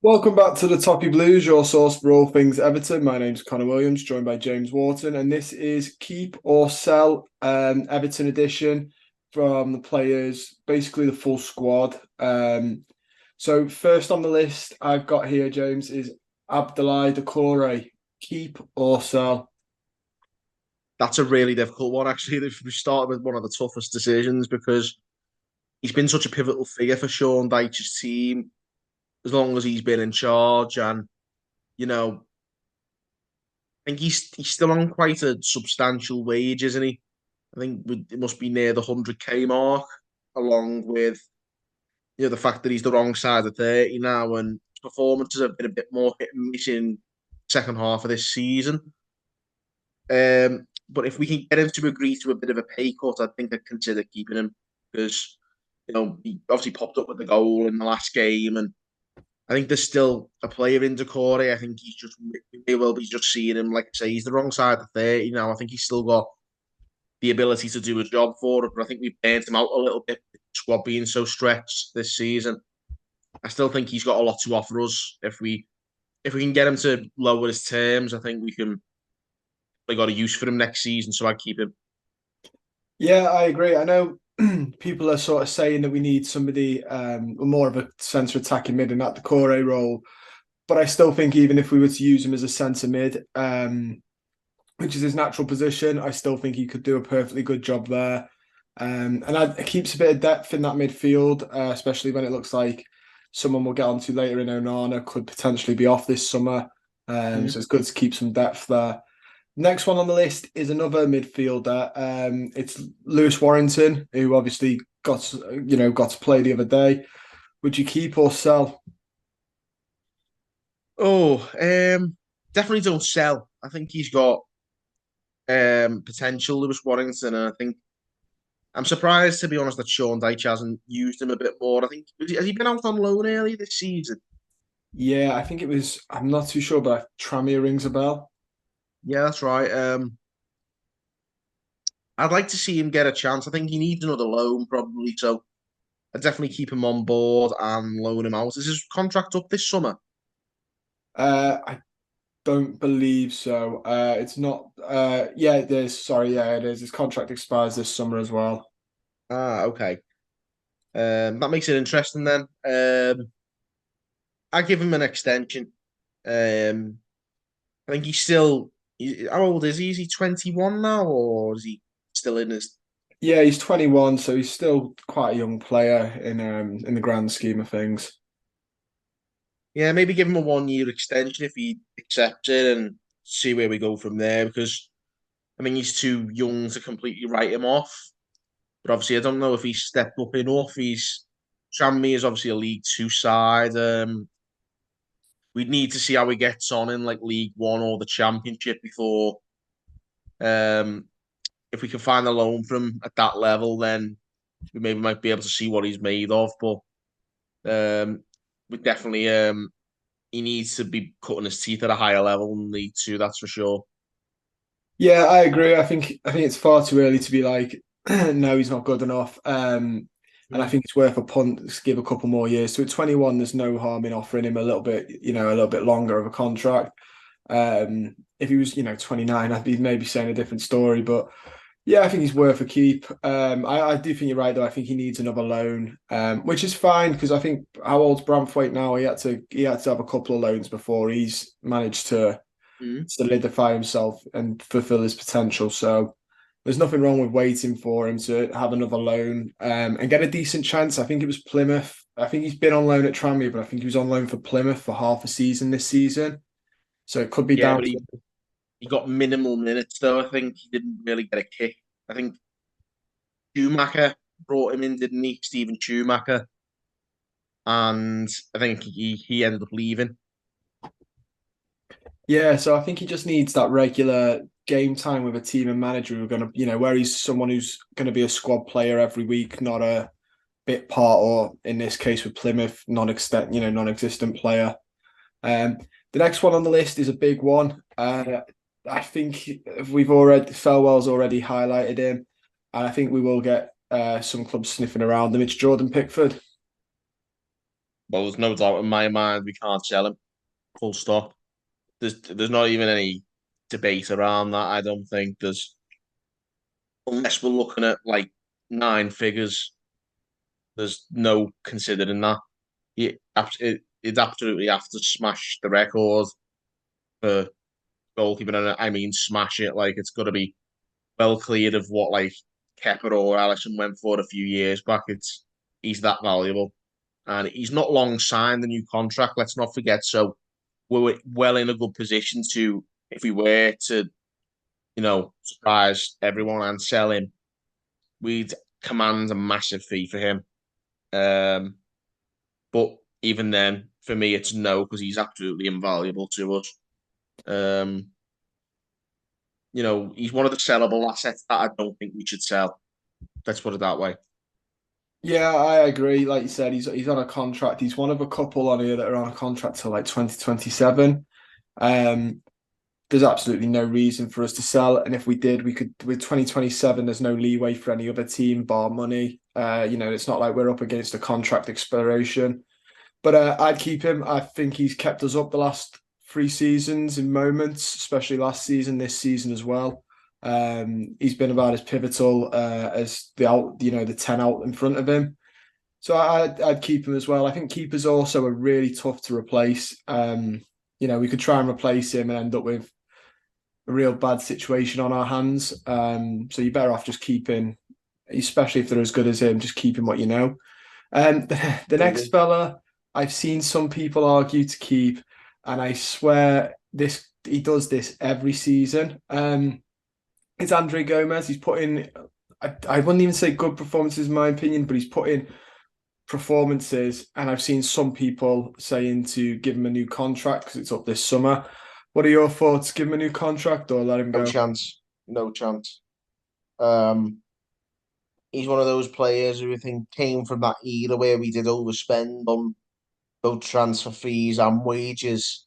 Welcome back to the Toffee Blues, your source for all things Everton. My name's Connor Williams, joined by James Wharton, and this is Keep or Sell Everton edition from the players, basically the full squad. So first on the list I've got here, James, is Abdoulaye Doucoure. Keep or sell? That's a really difficult one, actually. We started with one of the toughest decisions because he's been such a pivotal figure for Sean Dyche's team as long as he's been in charge. And, you know, I think he's still on quite a substantial wage, isn't he? I think it must be near the 100K mark, along with, the fact that he's the wrong side of 30 now and his performances have been a bit more hit and miss in second half of this season. But if we can get him to agree to a bit of a pay cut, I think I'd consider keeping him because he obviously popped up with the goal in the last game, and I think there's still a player in Doucoure. I think he's just may well be just seeing him, like I say, he's the wrong side of 30 now. I think he's still got the ability to do a job for it, but I think we've burnt him out a little bit. The squad being so stretched this season, I still think he's got a lot to offer us. If we can get him to lower his terms, I think we can. They got a use for him next season, so I'd keep him. Yeah, I agree. I know people are sort of saying that we need somebody more of a centre attacking mid in that Doucoure role. But I still think even if we were to use him as a centre mid, which is his natural position, I still think he could do a perfectly good job there. It keeps a bit of depth in that midfield, especially when it looks like someone we'll get onto later in Onana could potentially be off this summer. So it's good to keep some depth there. Next one on the list is another midfielder. It's Lewis Warrington, who obviously got to play the other day. Would you keep or sell? Oh, definitely don't sell. I think he's got potential, Lewis Warrington, and I think I'm surprised, to be honest, that Sean Dyche hasn't used him a bit more. I think has he been out on loan early this season? Yeah, I think it was. I'm not too sure, but Tranmere rings a bell. Yeah, that's right. I'd like to see him get a chance. I think he needs another loan probably, so I'd definitely keep him on board and loan him out. Is his contract up this summer? I don't believe so. It's not. Yeah, it is. Sorry, yeah, it is. His contract expires this summer as well. Ah, okay. That makes it interesting then. I give him an extension. Um, I think how old is he? Is he 21 now, or is he still in his? Yeah, he's 21, so he's still quite a young player in the grand scheme of things. Yeah, maybe give him a 1 year extension if he accepts it and see where we go from there. Because I mean, he's too young to completely write him off. But obviously, I don't know if he's stepped up enough. Tranmere is obviously a League Two side. We'd need to see how he gets on in like League One or the Championship before. Um, if we can find a loan from at that level, then we maybe might be able to see what he's made of. But we definitely he needs to be cutting his teeth at a higher level than League Two. That's for sure. Yeah, I agree. I think it's far too early to be like, no, he's not good enough. And I Mm. think it's worth a punt to give a couple more years. So at 21, there's no harm in offering him a little bit, a little bit longer of a contract. If he was, 29, I'd be maybe saying a different story. But yeah, I think he's worth a keep. I do think you're right though. I think he needs another loan, which is fine because I think how old's Branthwaite now? He had to have a couple of loans before he's managed to Mm. solidify himself and fulfill his potential. So there's nothing wrong with waiting for him to have another loan and get a decent chance. I think it was Plymouth. I think he's been on loan at Tranmere, but I think he was on loan for Plymouth for half a season this season. So it could be Yeah, down but to he got minimal minutes though. I think he didn't really get a kick. I think Schumacher brought him in, didn't he? Stephen Schumacher, and I think he ended up leaving. yeah. So I think he just needs that regular game time with a team and manager who are going to, where he's someone who's going to be a squad player every week, not a bit part or in this case with Plymouth, non-existent player. Um, the next one on the list is a big one. I think Felwell's already highlighted him, and I think we will get some clubs sniffing around them. It's Jordan Pickford. well, there's no doubt in my mind we can't sell him. Full stop. There's not even any debate around that. I don't think there's, unless we're looking at like nine figures. There's no considering that. It'd absolutely have to smash the record for goalkeeping, and I mean smash it. Like it's got to be well cleared of what like Kepa or Alisson went for a few years back. He's that valuable, and he's not long signed the new contract. Let's not forget. So we're well in a good position to, if we were to, surprise everyone and sell him, we'd command a massive fee for him. But even then, for me, it's no, because he's absolutely invaluable to us. He's one of the sellable assets that I don't think we should sell. Let's put it that way. Yeah, I agree. Like you said, he's on a contract. He's one of a couple on here that are on a contract till like 2027. There's absolutely no reason for us to sell. And if we did, we could, with 2027, there's no leeway for any other team, bar money. It's not like we're up against a contract expiration. But I'd keep him. I think he's kept us up the last 3 seasons in moments, especially last season, this season as well. He's been about as pivotal as the 10 out in front of him. So I'd keep him as well. I think keepers also are really tough to replace. We could try and replace him and end up with a real bad situation on our hands. So you're better off just keeping, especially if they're as good as him, just keeping what you know. The next fella, I've seen some people argue to keep, and I swear he does this every season. It's Andre Gomes. He's put in, I wouldn't even say good performances in my opinion, but he's put in performances, and I've seen some people saying to give him a new contract because it's up this summer. What are your thoughts? Give him a new contract or let him go? No chance. No chance. He's one of those players who I think came from that era where we did overspend on both transfer fees and wages.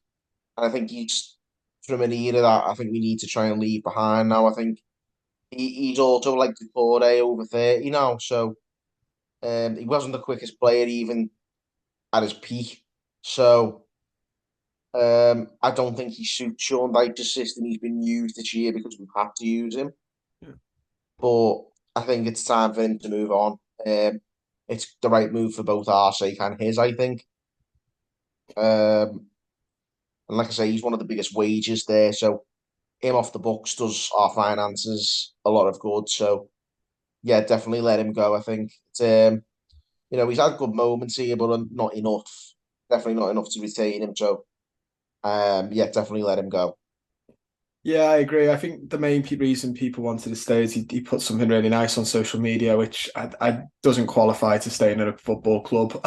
And I think he's from an era that I think we need to try and leave behind now. I think he's also like Doucoure over 30 now. So he wasn't the quickest player even at his peak. So I don't think he suits Sean Dyche's system. He's been used this year because we've had to use him. Yeah. But I think it's time for him to move on. It's the right move for both our sake and his, I think. And like I say, he's one of the biggest wages there. So him off the books does our finances a lot of good. So yeah, definitely let him go. I think it's, he's had good moments here, but not enough. Definitely not enough to retain him. So yeah, definitely let him go. Yeah, I agree. I think the main reason people wanted to stay is he put something really nice on social media, which I doesn't qualify to stay in a football club.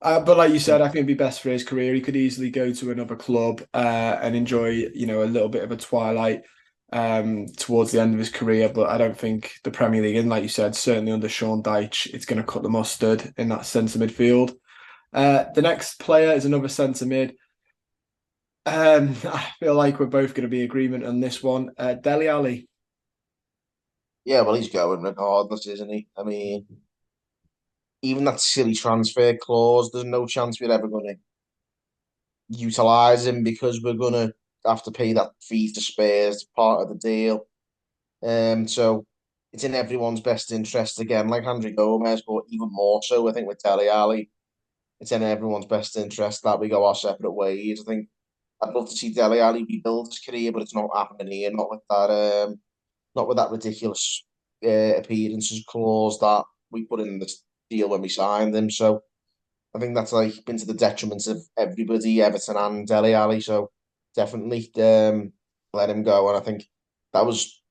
But like you said, I think it'd be best for his career. He could easily go to another club and enjoy, a little bit of a twilight towards the end of his career. But I don't think the Premier League, and like you said, certainly under Sean Dyche, it's going to cut the mustard in that centre midfield. The next player is another centre mid. I feel like we're both going to be in agreement on this one. Dele Alli. Yeah, well, he's going regardless, isn't he? I mean, even that silly transfer clause, there's no chance we're ever going to utilise him because we're going to have to pay that fee to Spurs, part of the deal. So it's in everyone's best interest again, like Andre Gomes, but even more so, I think, with Dele Alli. It's in everyone's best interest that we go our separate ways. I think I'd love to see Dele Alli rebuild his career, but it's not happening here. Not with that ridiculous appearances clause that we put in the deal when we signed him. So I think that's like been to the detriment of everybody, Everton and Dele Alli. So definitely let him go. And I think that was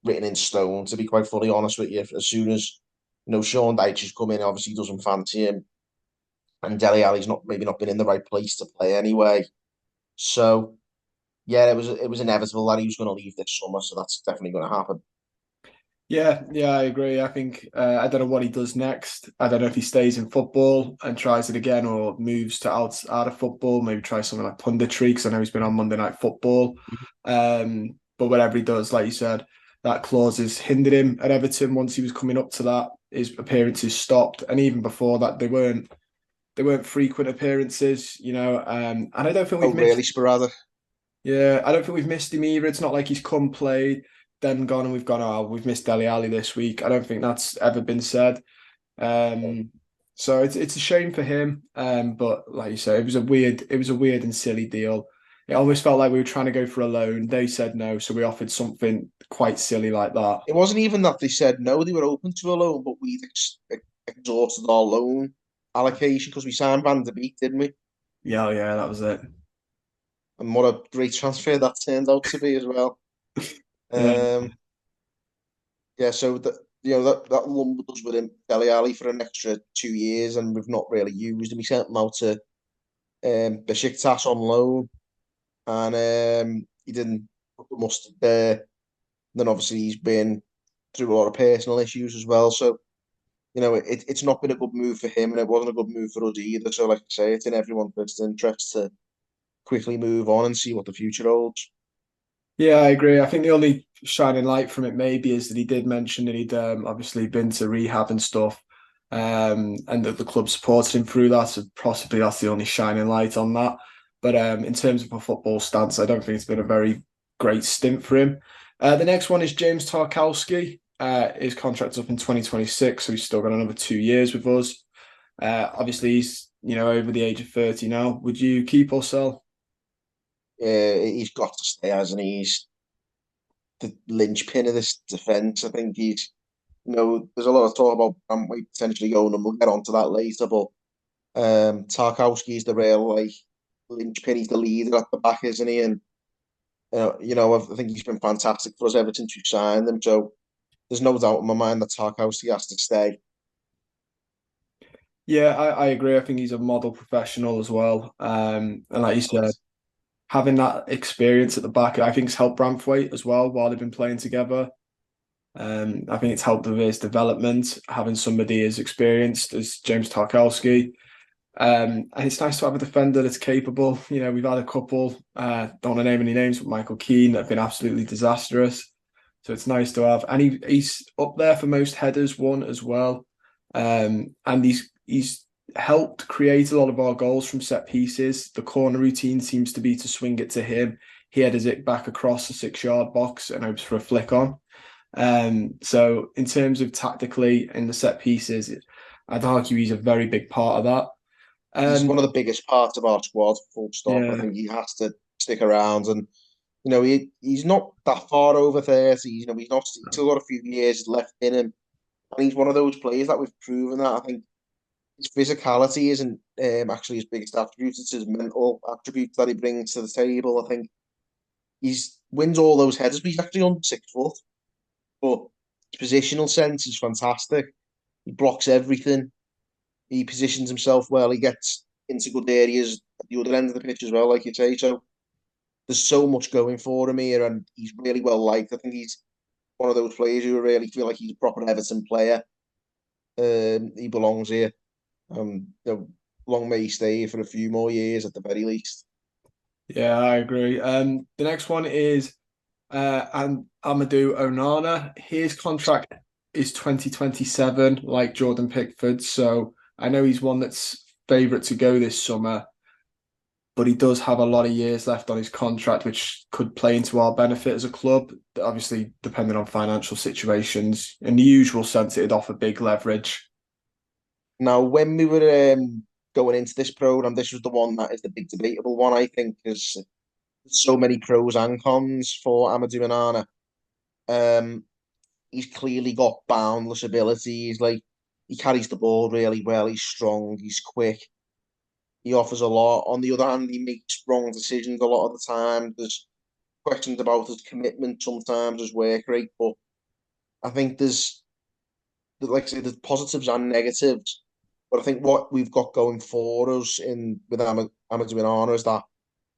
written in stone, to be quite fully honest with you. As soon as Sean Dyche has come in, obviously doesn't fancy him, and Dele Alli's maybe not been in the right place to play anyway. So yeah, it was inevitable that he was going to leave this summer. So that's definitely going to happen. Yeah, I agree. I think I don't know what he does next. I don't know if he stays in football and tries it again or moves to out of football, maybe try something like punditry, because I know he's been on Monday Night Football. But whatever he does, like you said, that clause has hindered him at Everton. Once he was coming up to that, his appearances stopped. And even before that, they weren't they weren't frequent appearances, and I don't think Oh, we've missed. really sporadic. Yeah, I don't think we've missed him either. It's not like he's come played, then gone, and we've gone. Oh, we've missed Dele Alli this week. I don't think that's ever been said. Um, so it's a shame for him. But like you say, it was a weird and silly deal. It almost felt like we were trying to go for a loan. They said no, so we offered something quite silly like that. It wasn't even that they said no, they were open to a loan, but we'd exhausted our loan allocation because we signed Van der Beek, didn't we? Yeah, yeah, that was it. And what a great transfer that turned out to be as well. Yeah, Um, yeah, so that lumbered us with him, Dele Alli, for an extra 2 years, and we've not really used him. We sent him out to Besiktas on loan, and he didn't put the mustard there. Then obviously he's been through a lot of personal issues as well, so it's not been a good move for him, and it wasn't a good move for us either. So, like I say, it's in everyone's best interest to quickly move on and see what the future holds. yeah, I agree. I think the only shining light from it maybe is that he did mention that he'd obviously been to rehab and stuff, and that the club supported him through that. So possibly that's the only shining light on that. But in terms of a football stance, I don't think it's been a very great stint for him. The next one is James Tarkowski. His contract's up in 2026, so he's still got another 2 years with us. Obviously, he's over the age of 30 now. Would you keep or sell? He's got to stay, hasn't he? He's the linchpin of this defence. I think there's a lot of talk about Branthwaite potentially going, and we'll get onto that later. But Tarkowski's the real linchpin. He's the leader at the back, isn't he? And I think he's been fantastic for us Everton to sign them. So there's no doubt in my mind that Tarkowski has to stay. Yeah, I agree. I think he's a model professional as well. And like you said, having that experience at the back, I think, has helped Branthwaite as well while they've been playing together. I think it's helped with his development, having somebody as experienced as James Tarkowski. And it's nice to have a defender that's capable. We've had a couple, don't want to name any names, but Michael Keane that have been absolutely disastrous. So it's nice to have. And he's up there for most headers won as well. And he's helped create a lot of our goals from set pieces. The corner routine seems to be to swing it to him. He headers it back across the 6-yard box and hopes for a flick on. So in terms of tactically in the set pieces, I'd argue he's a very big part of that. He's one of the biggest parts of our squad, full stop. I Yeah, think he has to stick around, and he's not that far over 30. He's still got a few years left in him, and he's one of those players that we've proven that. I think his physicality isn't actually his biggest attribute; it's his mental attributes that he brings to the table. I think he's wins all those headers, but he's actually on 6 foot. But his positional sense is fantastic. He blocks everything. He positions himself well. He gets into good areas at the other end of the pitch as well, like you say. So there's so much going for him here, and he's really well liked. I think he's one of those players who really feel like he's a proper Everton player. He belongs here. Long may he stay for a few more years at the very least. yeah, I agree. The next one is Amadou Onana. His contract is 2027, like Jordan Pickford. So I know he's one that's favourite to go this summer, but he does have a lot of years left on his contract, which could play into our benefit as a club. Obviously, depending on financial situations. In the usual sense, it'd offer big leverage. Now, when we were going into this program, this was the one that is the big debatable one, I think, because there's so many pros and cons for Amadou Onana. He's clearly got boundless abilities. Like, he carries the ball really well. He's strong. He's quick. He offers a lot. On the other hand, he makes wrong decisions a lot of the time. There's questions about his commitment sometimes, his work rate. But I think like I say, there's positives and negatives. But I think what we've got going for us with Amadou Onana is that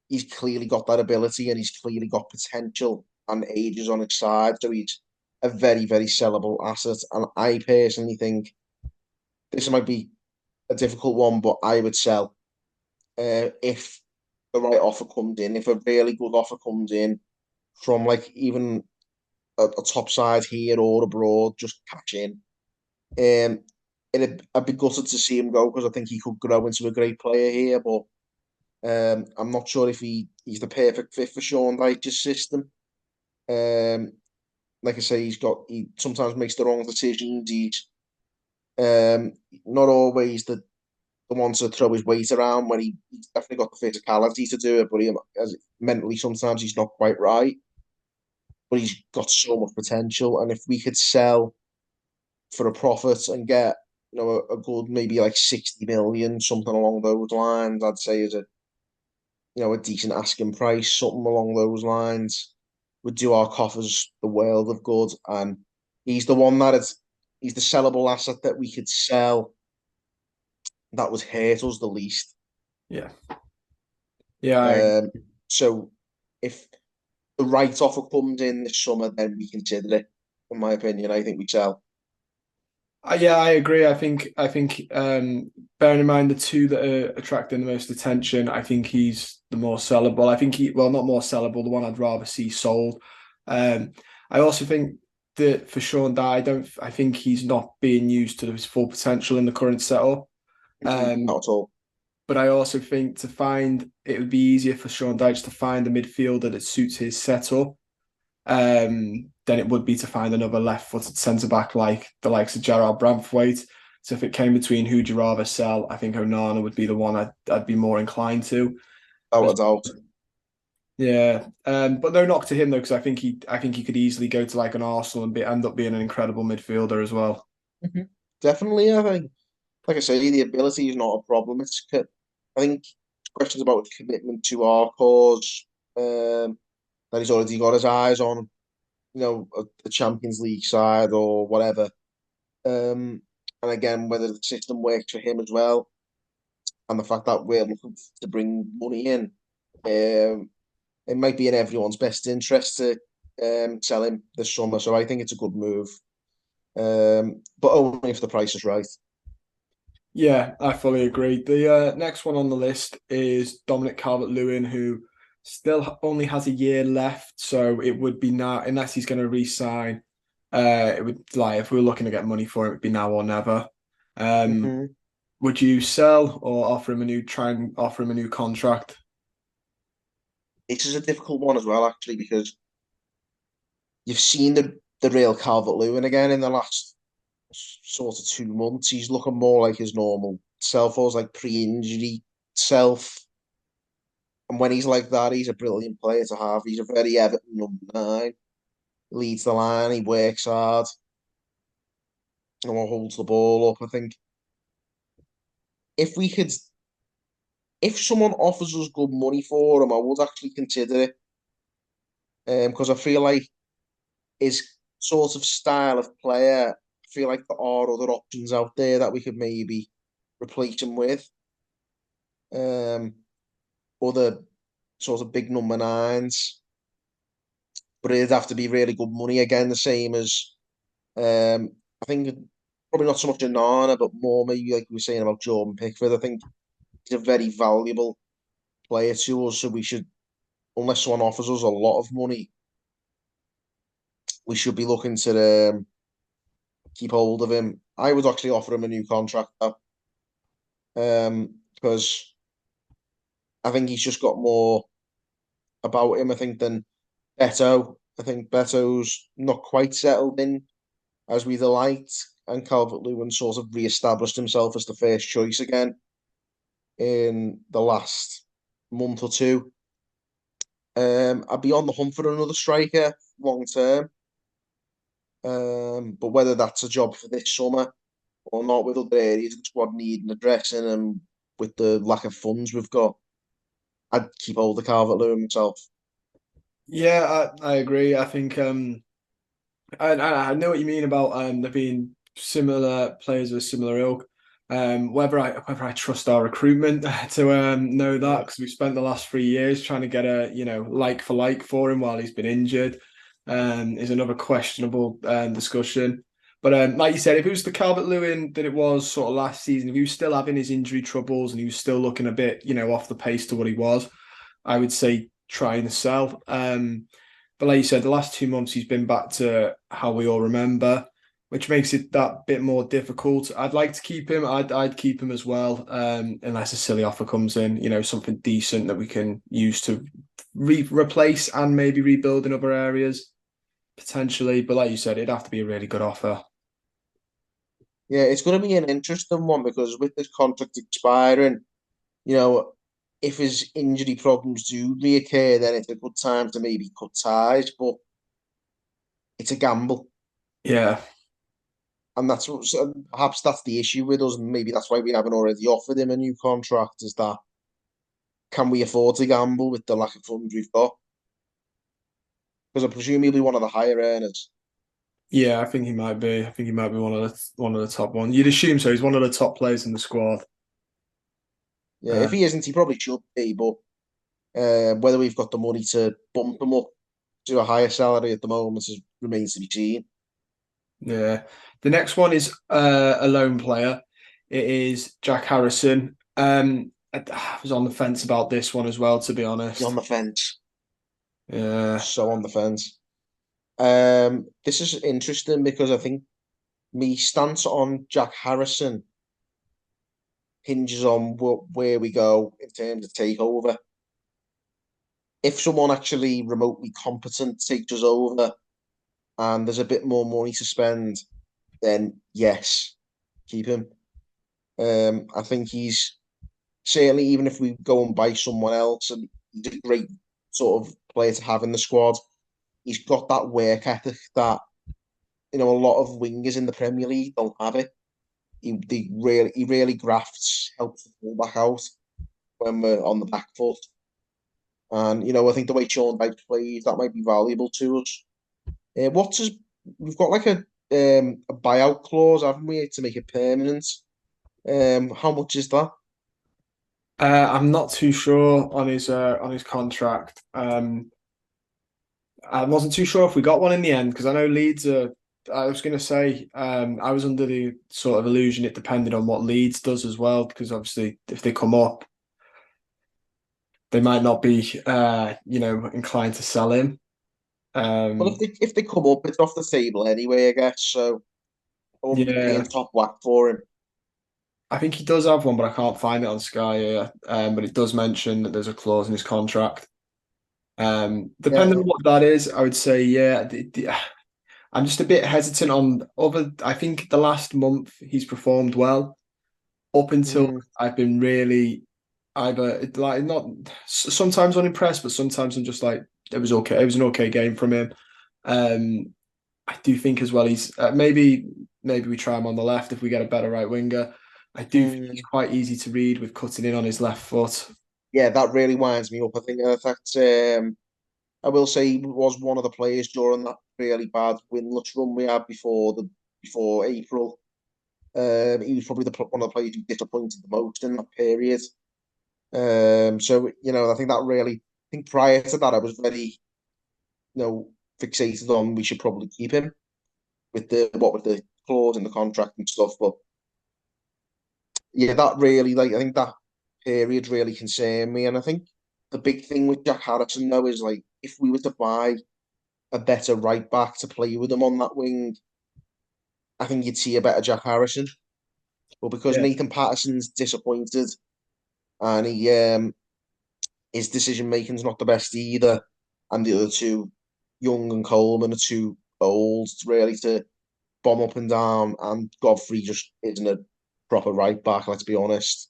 he's clearly got that ability and he's clearly got potential and ages on his side. So he's a very, very sellable asset. And I personally think this might be a difficult one, but I would sell if the right offer comes in, if a really good offer comes in from like even a top side here or abroad, just cash in. I'd be gutted to see him go because I think he could grow into a great player here, but I'm not sure if he's the perfect fit for Sean Dyche's system. Um, like I say, he sometimes makes the wrong decisions. He's um, not always the one to throw his weight around when he's definitely got the physicality to do it, but mentally sometimes he's not quite right. But he's got so much potential, and if we could sell for a profit and get a good maybe like 60 million, something along those lines, I'd say is a decent asking price, something along those lines would do our coffers the world of good. And he's the one he's the sellable asset that we could sell that would hurt us the least. Yeah. Yeah. So if the right offer comes in this summer, then we consider it. In my opinion, I think we sell. Yeah, I agree. I think bearing in mind the two that are attracting the most attention, I think he's the more sellable. I think well, not more sellable, the one I'd rather see sold. I also think that for Sean Dye, I think he's not being used to his full potential in the current setup. Not at all. But I also think it would be easier for Sean Dyche to find a midfielder that suits his setup than it would be to find another left-footed centre-back like the likes of Jarrad Branthwaite. So if it came between who'd you rather sell, I think Onana would be the one I'd be more inclined to. Without a doubt. Yeah, but no knock to him though, because I think he could easily go to like an Arsenal and end up being an incredible midfielder as well. Definitely, I think. Like I say, the ability is not a problem. I think questions about commitment to our cause that he's already got his eyes on, the Champions League side or whatever. And again, whether the system works for him as well, and the fact that we're looking to bring money in, it might be in everyone's best interest to sell him this summer. So I think it's a good move, but only if the price is right. Yeah, I fully agree. The next one on the list is Dominic Calvert-Lewin, who still only has a year left. So it would be now, unless he's going to re-sign, it would like if we were looking to get money for him, it'd be now or never. Would you sell or try and offer him a new contract? This is a difficult one as well, actually, because you've seen the real Calvert-Lewin again in the last sort of 2 months. He's looking more like his normal self, or his like pre-injury self. And when he's like that, he's a brilliant player to have. He's a very Everton number 9. Leads the line, he works hard, and holds the ball up. I think if we could, if someone offers us good money for him, I would actually consider it. Because I feel like his sort of style of player, I feel like there are other options out there that we could maybe replace him with. Other sort of big number 9s, but it'd have to be really good money again, the same as I think probably not so much Onana, but more maybe like we were saying about Jordan Pickford. I think he's a very valuable player to us, so we should, unless someone offers us a lot of money, we should be looking to keep hold of him. I would actually offer him a new contract though, because I think he's just got more about him, I think, than Betto. I think Betto's not quite settled in as we'd have liked, and Calvert-Lewin sort of re-established himself as the first choice again in the last month or two. I'd be on the hunt for another striker long term, but whether that's a job for this summer or not, with other areas of the squad needing addressing and with the lack of funds we've got, I'd keep hold of Calvert-Lewin myself. Yeah, I agree. I think I know what you mean about there being similar players of a similar ilk. Whether I trust our recruitment to know that, because we've spent the last 3 years trying to get a like for like for him while he's been injured, is another questionable discussion. But like you said, if it was the Calvert-Lewin that it was sort of last season, if he was still having his injury troubles and he was still looking a bit off the pace to what he was, I would say try and sell. But like you said, the last 2 months he's been back to how we all remember. which makes it that bit more difficult. I'd like to keep him. I'd keep him as well, unless a silly offer comes in. Something decent that we can use to replace and maybe rebuild in other areas potentially. But like you said, it'd have to be a really good offer. Yeah, it's going to be an interesting one because with this contract expiring, you know, if his injury problems do reoccur, then it's a good time to maybe cut ties. But it's a gamble, Yeah, and so perhaps that's the issue with us, and maybe that's why we haven't already offered him a new contract. Is that can we afford to gamble with the lack of funds we've got? Because I presume he'll be one of the higher earners. yeah, I think he might be. I think he might be one of the top ones. You'd assume so. He's one of the top players in the squad. Yeah, Uh, if he isn't, he probably should be. But whether we've got the money to bump him up to a higher salary at the moment remains to be seen. yeah. The next one is a lone player. It is Jack Harrison. I was on the fence about this one as well, to be On honest. the fence, Yeah, so on the fence. This is interesting because I think me stance on Jack Harrison hinges on where we go in terms of takeover. If someone actually remotely competent takes us over and there's a bit more money to spend, then yes, keep him. I think he's certainly, even if we go and buy someone else, and he's a great sort of player to have in the squad. He's got that work ethic that a lot of wingers in the Premier League don't have it. He really grafts, helps the fullback out when we're on the back foot. And I think the way Sean Dyche plays, that might be valuable to us. What's his? We've got like a buyout clause, haven't we, to make it permanent? How much is that? I'm not too sure on his contract. I wasn't too sure if we got one in the end because I know Leeds are. I was going to say I was under the sort of illusion it depended on what Leeds does as well because obviously if they come up, they might not be inclined to sell him. Well, if Um, they come up, it's off the table anyway, I guess. So I wouldn't be paying yeah, top whack for him. I think he does have one, but I can't find it on Sky here. But it does mention that there's a clause in his contract. Depending Yeah. on what that is, I would say yeah. I'm just a bit hesitant on other. I think the last month he's performed well. Up until Mm. I've been really either like not sometimes unimpressed, but sometimes I'm just like it was okay. It was an okay game from him. Um, I do think as well he's maybe we try him on the left if we get a better right winger. I do think he's Mm. quite easy to read with cutting in on his left foot. Yeah, that really winds me up. I think that's I will say he was one of the players during that really bad winless run we had before April. He was probably one of the players who disappointed the most in that period. So I think that really, I think prior to that, I was very, fixated on we should probably keep him with the clause in the contract and stuff. But yeah, that really, like, I think that period really concerned me. And I think the big thing with Jack Harrison though is like if we were to buy a better right back to play with him on that wing, I think you'd see a better Jack Harrison. But because Yeah, Nathan Patterson's disappointed and his decision making's not the best either, and the other two, Young and Coleman, are too old really to bomb up and down, and Godfrey just isn't a proper right back. Let's be honest.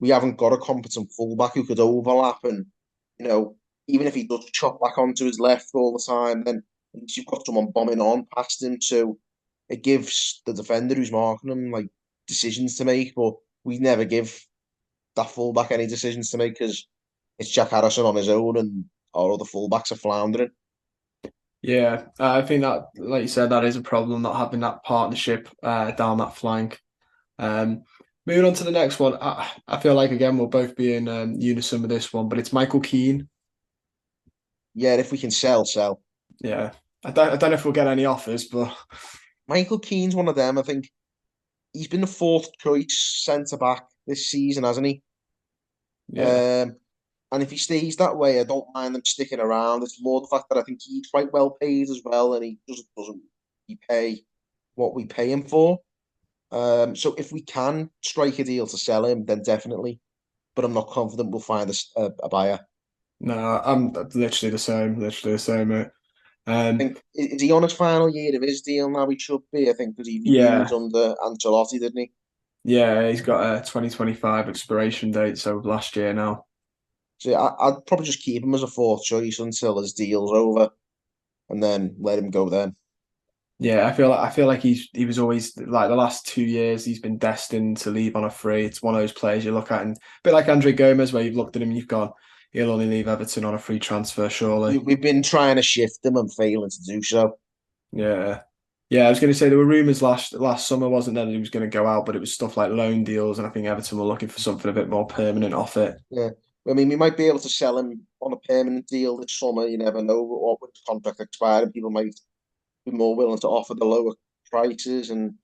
We haven't got a competent fullback who could overlap, and you know, even if he does chop back onto his left all the time, then at least you've got someone bombing on past him. So it gives the defender who's marking him like decisions to make, but we never give that fullback any decisions to make because it's Jack Harrison on his own, and our other fullbacks are floundering. yeah. I think that, like you said, that is a problem not having that partnership down that flank. Um, Moving on to the next one, I feel like again we'll both be in unison with this one, but it's Michael Keane. Yeah, if we can sell, sell. Yeah, I don't know if we'll get any offers, but Michael Keane's one of them. I think he's been the fourth choice centre back this season, hasn't he? yeah, Um, and if he stays that way, I don't mind them sticking around. It's more the fact that I think he's quite well paid as well, and he doesn't he pay. what we pay him for. So if we can strike a deal to sell him, then definitely. But I'm not confident we'll find a buyer. No, I'm literally the same. Literally the same, mate. Um, Is he on his final year of his deal now? He should be, I think, because he renewed yeah, under Ancelotti, didn't he? yeah, he's got a 2025 expiration date, so last year now. So I'd probably just keep him as a fourth choice until his deal's over, and then let him go then. Yeah, I feel like he was always like the last 2 years he's been destined to leave on a free. It's one of those players you look at and a bit like Andre Gomes where you've looked at him and you've gone, he'll only leave Everton on a free transfer, surely. We've been trying to shift him and failing to do so. Yeah. Yeah, I was going to say there were rumours last summer, wasn't there, that he was going to go out, but it was stuff like loan deals, and I think Everton were looking for something a bit more permanent off it. Yeah. I mean, we might be able to sell him on a permanent deal this summer. You never know what with the contract expiring. People might be more willing to offer the lower prices. And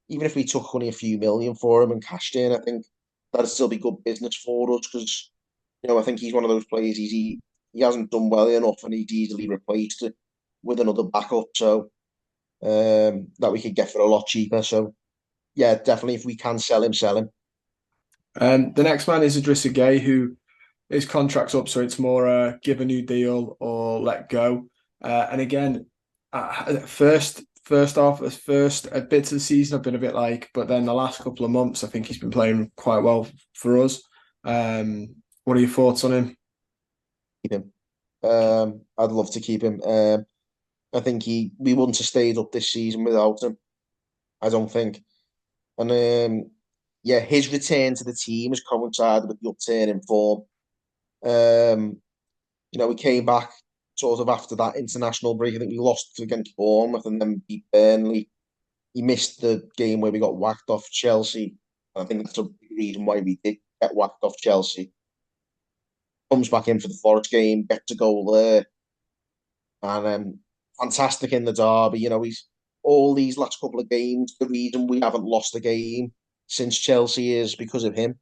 even if we took only a few million for him and cashed in, I think that'd still be good business for us because, I think he's one of those players. He hasn't done well enough and he's easily replaced it with another backup. So that we could get for a lot cheaper. So yeah, definitely if we can sell him, sell him. The next man is Idrissa Gueye, who his contract's up, so it's more give a new deal or let go. And again, first bits of the season have been a bit like, but then the last couple of months, I think he's been playing quite well for us. What are your thoughts on him? Keep him. I'd love to keep him. I think we wouldn't have stayed up this season without him. I don't think. And yeah, his return to the team has coincided with the upturn in form. Um, we came back sort of after that international break. I think we lost against Bournemouth and then beat Burnley. He missed the game where we got whacked off Chelsea. I think that's a big reason why we did get whacked off Chelsea. Comes back in for the Forest game, gets a goal there, and fantastic in the derby. He's all these last couple of games. The reason we haven't lost a game since Chelsea is because of him.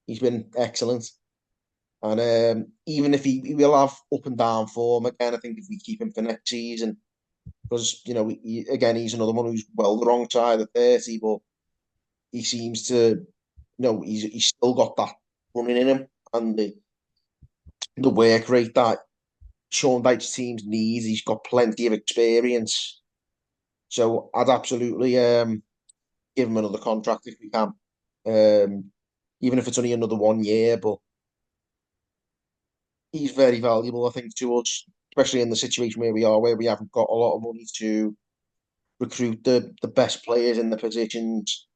He's been excellent. And even if he will have up and down form again, I think if we keep him for next season, because again he's another one who's well the wrong side of 30, but he seems to, he's still got that running in him and the work rate that Sean Dyche's teams need. He's got plenty of experience, so I'd absolutely give him another contract if we can, even if it's only another 1 year, but he's very valuable, I think, to us, especially in the situation where we are, where we haven't got a lot of money to recruit the best players in the positions.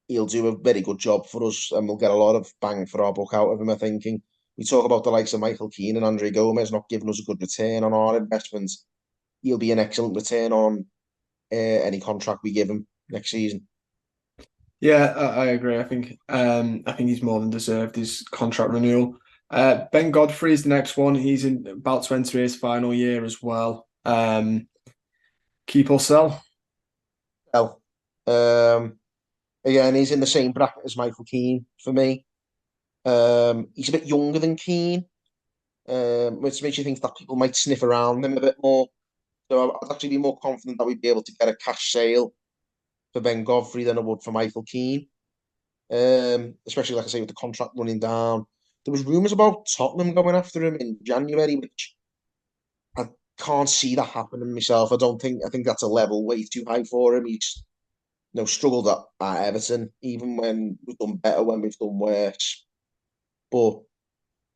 He'll do a very good job for us, and we'll get a lot of bang for our buck out of him. I think. And we talk about the likes of Michael Keane and Andre Gomes not giving us a good return on our investment. He'll be an excellent return on any contract we give him next season. Yeah, I agree. I think he's more than deserved his contract renewal. Ben Godfrey is the next one. He's about to enter his final year as well. Keep or sell? Well, um, again, he's in the same bracket as Michael Keane for me. He's a bit younger than Keane, which makes you think that people might sniff around him a bit more. So I'd actually be more confident that we'd be able to get a cash sale for Ben Godfrey than I would for Michael Keane. Especially like I say with the contract running down. There was rumours about Tottenham going after him in January, which I can't see that happening myself. I think that's a level way too high for him. He's struggled at Everton, even when we've done better, when we've done worse. But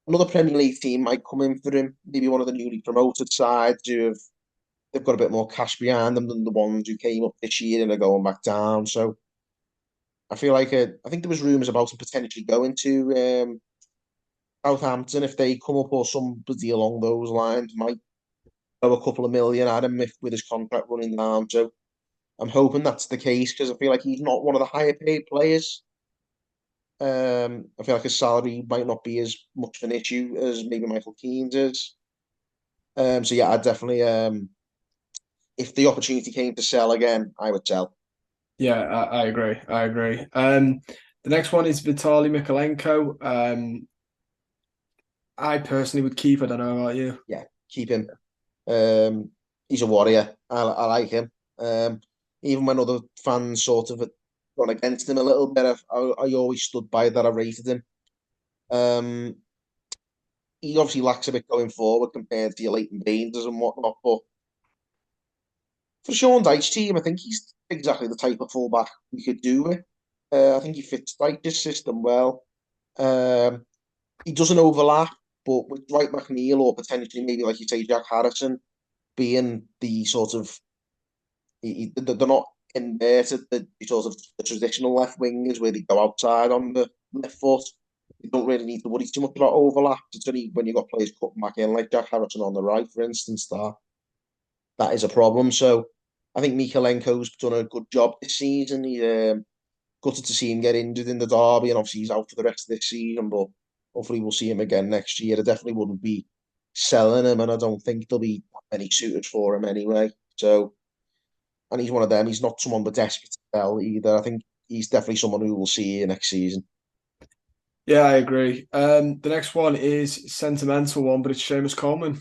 another Premier League team might come in for him, maybe one of the newly promoted sides they've got a bit more cash behind them than the ones who came up this year and are going back down. So I feel like I think there was rumours about him potentially going to Southampton if they come up, or somebody along those lines might throw a couple of million at him if with his contract running down. So I'm hoping that's the case because I feel like he's not one of the higher paid players. I feel like his salary might not be as much of an issue as maybe Michael Keane's is. So yeah, I definitely if the opportunity came to sell again, I would sell. Yeah, I agree. I agree. The next one is Vitaliy Mykolenko. I personally would keep. I don't know about you. Yeah, keep him. He's a warrior. I like him. even when other fans sort of had gone against him a little bit, I always stood by that. I rated him. Um, he obviously lacks a bit going forward compared to your Leighton Baines and whatnot, but for Sean Dyche's team, I think he's exactly the type of fullback we could do with. I think he fits Dyche's system well. Um, he doesn't overlap, but with Dwight McNeil or potentially maybe like you say Jack Harrison being the sort of they're not inverted the sort of the traditional left wingers where they go outside on the left foot. You don't really need to worry too much about overlap. It's only when you've got players cutting back in, like Jack Harrison on the right, for instance, that is a problem. So I think Mykolenko's done a good job this season. He gutted to see him get injured in the derby, and obviously he's out for the rest of this season. But hopefully we'll see him again next year. I definitely wouldn't be selling him, and I don't think there'll be any suited for him anyway. So, and he's one of them. He's not someone we're desperate to sell either. I think he's definitely someone who we'll see here next season. Yeah, I agree. The next one is sentimental one, but it's Seamus Coleman.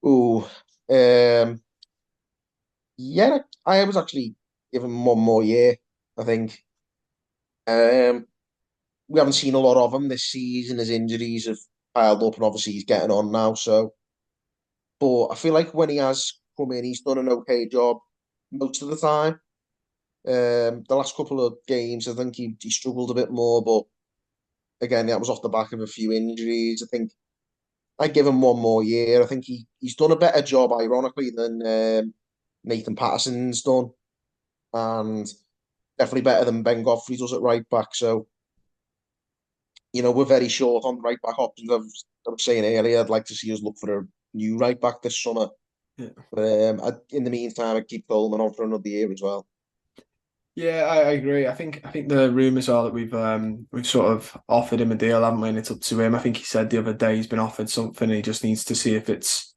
Ooh, yeah, I was actually giving him one more year. I think. Um, we haven't seen a lot of him this season. His injuries have piled up, and obviously he's getting on now. So, but I feel like when he has come in, he's done an okay job most of the time. The last couple of games, I think he struggled a bit more, but again, that was off the back of a few injuries. I think I give him one more year. I think he's done a better job, ironically, than Nathan Patterson's done, and definitely better than Ben Godfrey does at right back. So, we're very short on right back options. I was saying earlier, I'd like to see us look for a new right back this summer. Yeah. But in the meantime, I'd keep Coleman on for another year as well. Yeah, I agree. I think the rumours are that we've sort of offered him a deal, haven't we? And it's up to him. I think he said the other day he's been offered something. He just needs to see if it's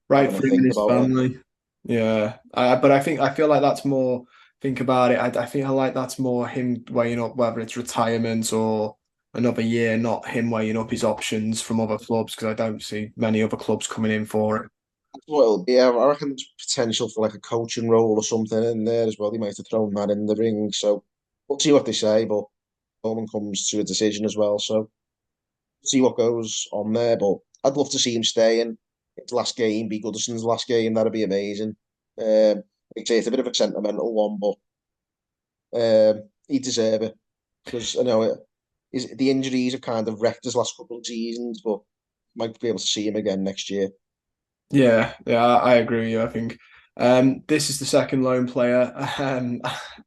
right Having a for him and think his about it. family. Yeah, but I feel like that's more. Think about it. I think I like that's more him weighing up whether it's retirement or another year, not him weighing up his options from other clubs because I don't see many other clubs coming in for it. Well, yeah, I reckon there's potential for like a coaching role or something in there as well. They might have thrown that in the ring. So we'll see what they say, but Coleman comes to a decision as well. So see what goes on there. But I'd love to see him stay in his last game, be Goodison's last game. That'd be amazing. Like I say, it's a bit of a sentimental one, but he deserve it because I know the injuries have kind of wrecked his last couple of seasons, but might be able to see him again next year. Yeah, yeah, I agree with you. I think this is the second loan player,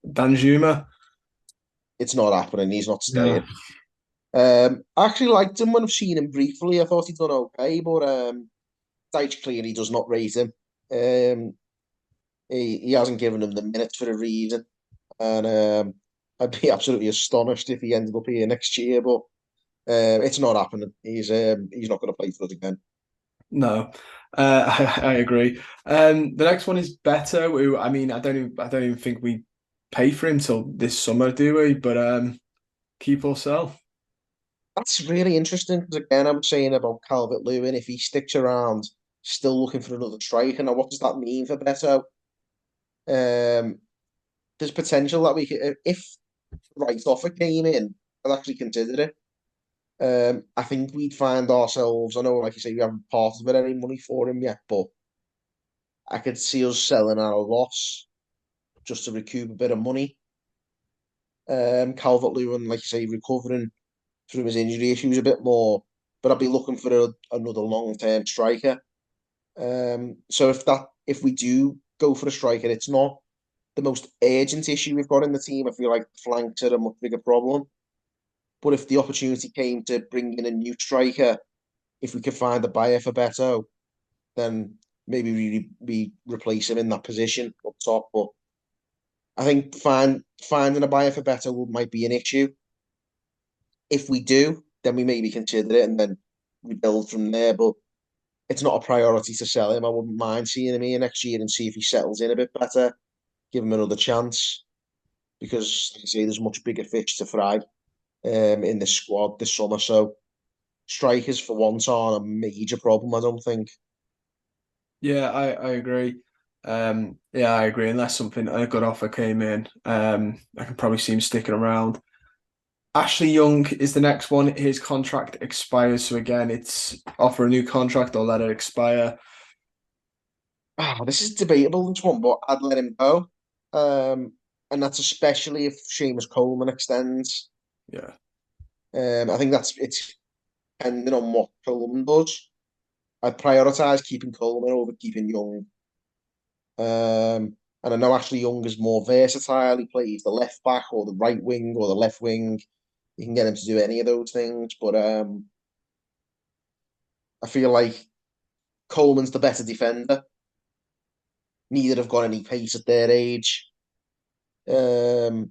Danjuma. It's not happening. He's not Yeah. staying. I actually liked him when I've seen him briefly. I thought he'd done okay, but Dyche clearly does not rate him. Um, he hasn't given him the minutes for a reason, and I'd be absolutely astonished if he ended up here next year. But it's not happening. He's not going to play for us again. No, I agree. The next one is Betto, who I mean, I don't even think we pay for him till this summer, do we? But keep or sell. That's really interesting because again, I'm saying about Calvert-Lewin, if he sticks around, still looking for another striker. Now, what does that mean for Beto? Um, there's potential that we could, if right offer came in, I'd actually consider it. I think we'd find ourselves. I know, like you say, we haven't parted with any money for him yet, but I could see us selling at a loss just to recoup a bit of money. Calvert-Lewin, like you say, recovering through his injury issues a bit more, but I'd be looking for another long-term striker. So if we do go for a striker, it's not the most urgent issue we've got in the team. I feel like flanks are a much bigger problem. But if the opportunity came to bring in a new striker, if we could find a buyer for Beto, then maybe we replace him in that position up top. But I think finding a buyer for Beto might be an issue. If we do, then we maybe consider it and then we build from there. But it's not a priority to sell him. I wouldn't mind seeing him here next year and see if he settles in a bit better, give him another chance. Because, like I say, there's much bigger fish to fry in this squad this summer. So strikers for once aren't a major problem, I don't think. Yeah, I agree. Yeah, I agree. Unless something a good offer came in, I can probably see him sticking around. Ashley Young is the next one. His contract expires, so again, it's offer a new contract or let it expire. This is debatable, this one, but I'd let him go. And that's especially if Seamus Coleman extends. Yeah. I think it's depending on what Coleman does. I'd prioritise keeping Coleman over keeping Young. And I know Ashley Young is more versatile. He plays the left back or the right wing or the left wing. You can get him to do any of those things, but I feel like Coleman's the better defender. Neither have got any pace at their age. And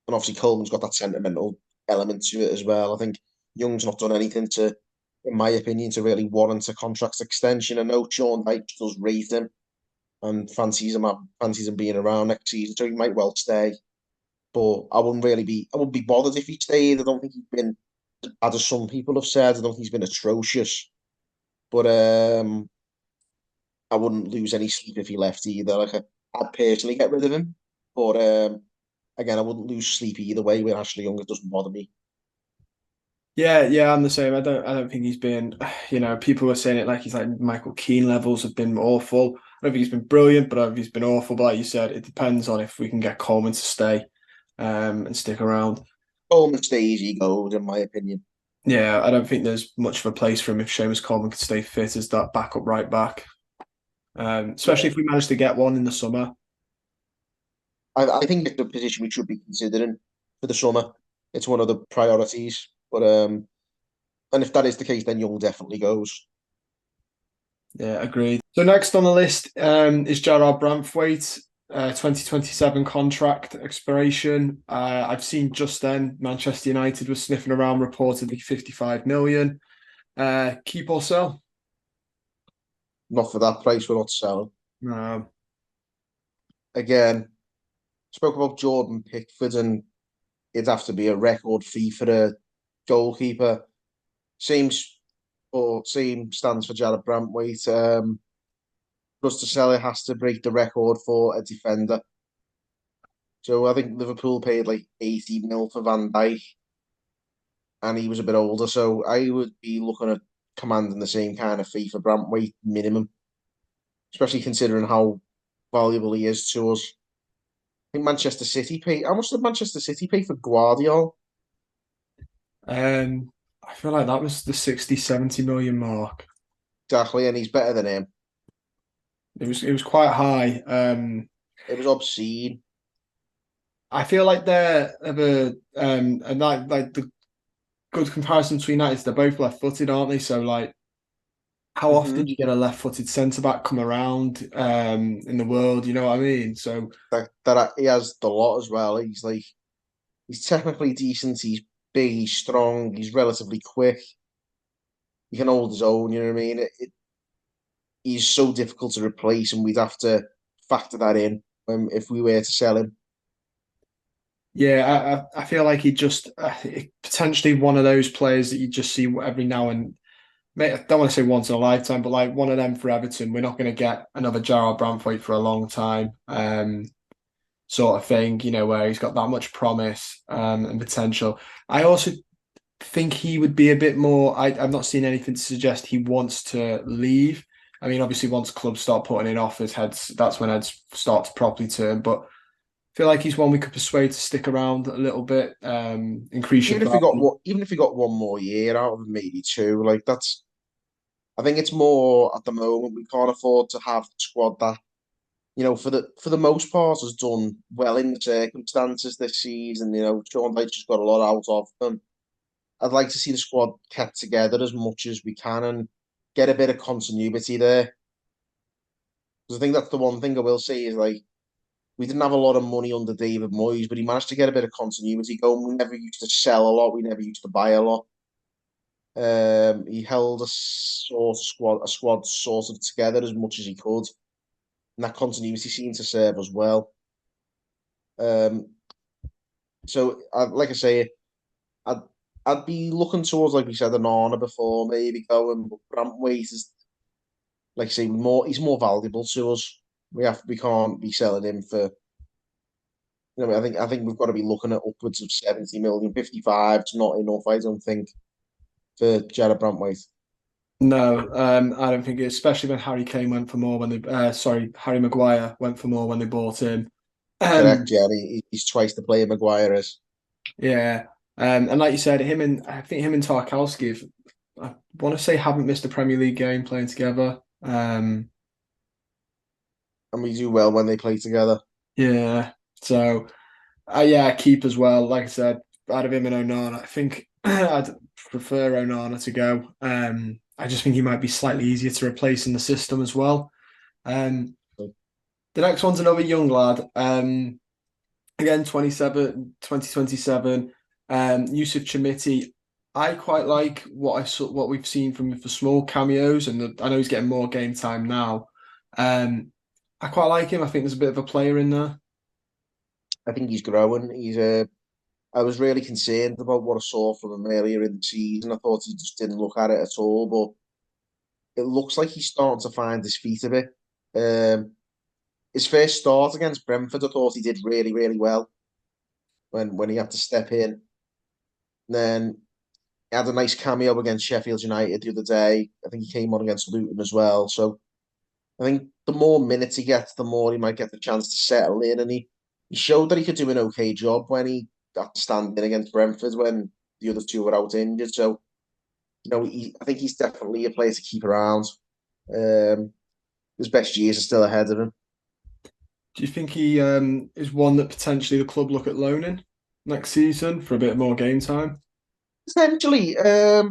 obviously Coleman's got that sentimental element to it as well. I think Young's not done anything to, in my opinion, to really warrant a contract extension. I know Sean Dyche does rate him and fancies him being around next season, so he might well stay. But I wouldn't be bothered if he stayed. I don't think he's been as bad as some people have said. I don't think he's been atrocious. But I wouldn't lose any sleep if he left either. I'd personally get rid of him. But again, I wouldn't lose sleep either way with Ashley Young. It doesn't bother me. Yeah, I'm the same. I don't think he's been, people were saying it like he's like Michael Keane levels have been awful. I don't think he's been brilliant, but I don't think he's been awful. But like you said, it depends on if we can get Coleman to stay, and stick around. Coleman stays, he goes, in my opinion. Yeah, I don't think there's much of a place for him if Seamus Coleman could stay fit as that backup right back. Especially Yeah. if we manage to get one in the summer. I think it's a position we should be considering for the summer. It's one of the priorities. But and if that is the case, then Young definitely goes. Yeah, agreed. So next on the list is Jarrad Branthwaite, 2027 contract expiration. I've seen just then Manchester United was sniffing around reportedly 55 million. Keep or sell? Not for that price, we're not selling. Um, Again, spoke about Jordan Pickford, and it'd have to be a record fee for a goalkeeper. Same stands for Jarrad Branthwaite. For us to sell it has to break the record for a defender. So I think Liverpool paid like 80 mil for Van Dijk, and he was a bit older. So I would be looking at commanding the same kind of fee for Branthwaite minimum, especially considering how valuable he is to us. I think Manchester City pay. How much did Manchester City pay for Guardiola? um, I feel like that was the 60, 70 million mark. Exactly, and he's better than him. It was quite high. It was obscene. I feel like they're of a and like the good comparison between that is they're both left-footed, aren't they? So like how often do Hmm you get a left-footed centre back come around in the world? You know what I mean? So that he has the lot as well. He's technically decent. He's big. He's strong. He's relatively quick. He can hold his own. You know what I mean? He's so difficult to replace, and we'd have to factor that in if we were to sell him. yeah, I feel like he just potentially one of those players that you just see every now and I don't want to say once in a lifetime, but like one of them for Everton. We're not going to get another Jarrad Branthwaite for a long time. Sort of thing, where he's got that much promise and potential. I also think he would be a bit more. I've not seen anything to suggest he wants to leave. I mean, obviously, once clubs start putting in offers, that's when heads start to properly turn. But I feel like he's one we could persuade to stick around a little bit, increase your value. Even if we got one more year out of him, maybe two, like that's. I think it's more at the moment we can't afford to have the squad that for the most part has done well in the circumstances this season. Sean Dyche has got a lot out of them. I'd like to see the squad kept together as much as we can and get a bit of continuity there. Because I think that's the one thing I will say is like we didn't have a lot of money under David Moyes, but he managed to get a bit of continuity going. We never used to sell a lot. We never used to buy a lot. He held a squad sort of together as much as he could, and that continuity seemed to serve us well. Um, like I say, I'd I'd be looking towards, like we said, Onana before maybe going, but Branthwaite is, like I say, he's more valuable to us. We can't be selling him for. I think we've got to be looking at upwards of 70 million. 55 is not enough, I don't think, for Jarrad Branthwaite. No, I don't think it, especially when Harry Kane went for more when they, Harry Maguire went for more when they bought him. Correct, yeah. He's twice the player Maguire is. Yeah, and like you said, I think him and Tarkowski, I want to say, haven't missed a Premier League game playing together. And we do well when they play together. Yeah, so yeah, keep as well. Like I said, out of him and Onana, I think I'd prefer Onana to go. I just think he might be slightly easier to replace in the system as well. Um, the next one's another young lad. Again, 27, 2027. Youssef Chermiti. I quite like what we've seen from him for small cameos, and I know he's getting more game time now. I quite like him. I think there's a bit of a player in there. I think he's growing. I was really concerned about what I saw from him earlier in the season. I thought he just didn't look at it at all, but it looks like he's starting to find his feet a bit. His first start against Brentford, I thought he did really, really well when he had to step in. Then he had a nice cameo against Sheffield United the other day. I think he came on against Luton as well. So I think the more minutes he gets, the more he might get the chance to settle in. And he showed that he could do an okay job when he had to stand in against Brentford when the other two were out injured. So, I think he's definitely a player to keep around. His best years are still ahead of him. Do you think he is one that potentially the club look at loaning next season for a bit more game time? Essentially, I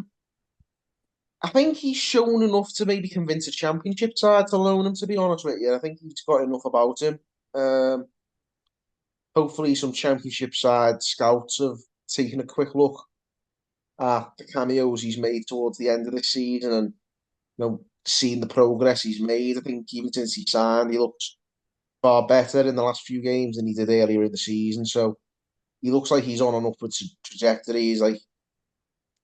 think he's shown enough to maybe convince a championship side to loan him, to be honest with you. I think he's got enough about him. Um, Hopefully some championship side scouts have taken a quick look at the cameos he's made towards the end of the season and seen the progress he's made. I think even since he signed, he looks far better in the last few games than he did earlier in the season. So he looks like he's on an upward trajectory.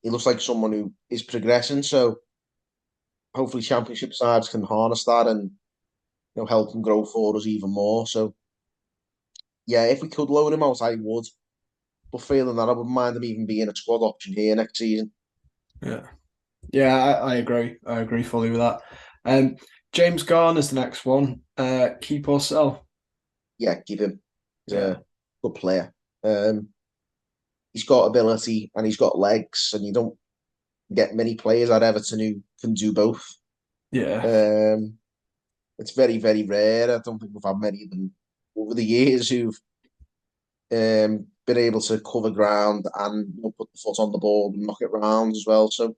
He looks like someone who is progressing. So hopefully championship sides can harness that and help him grow for us even more. So yeah, if we could loan him out, I would. But failing that, I wouldn't mind him even being a squad option here next season. Yeah, yeah, I agree. I agree fully with that. James Garner's the next one. Keep or sell? Yeah, give him. He's Yeah, a good player. Um, he's got ability and he's got legs, and you don't get many players at Everton who can do both. yeah, Um, it's very, very rare. I don't think we've had many of them over the years who've been able to cover ground and put the foot on the ball and knock it round as well. So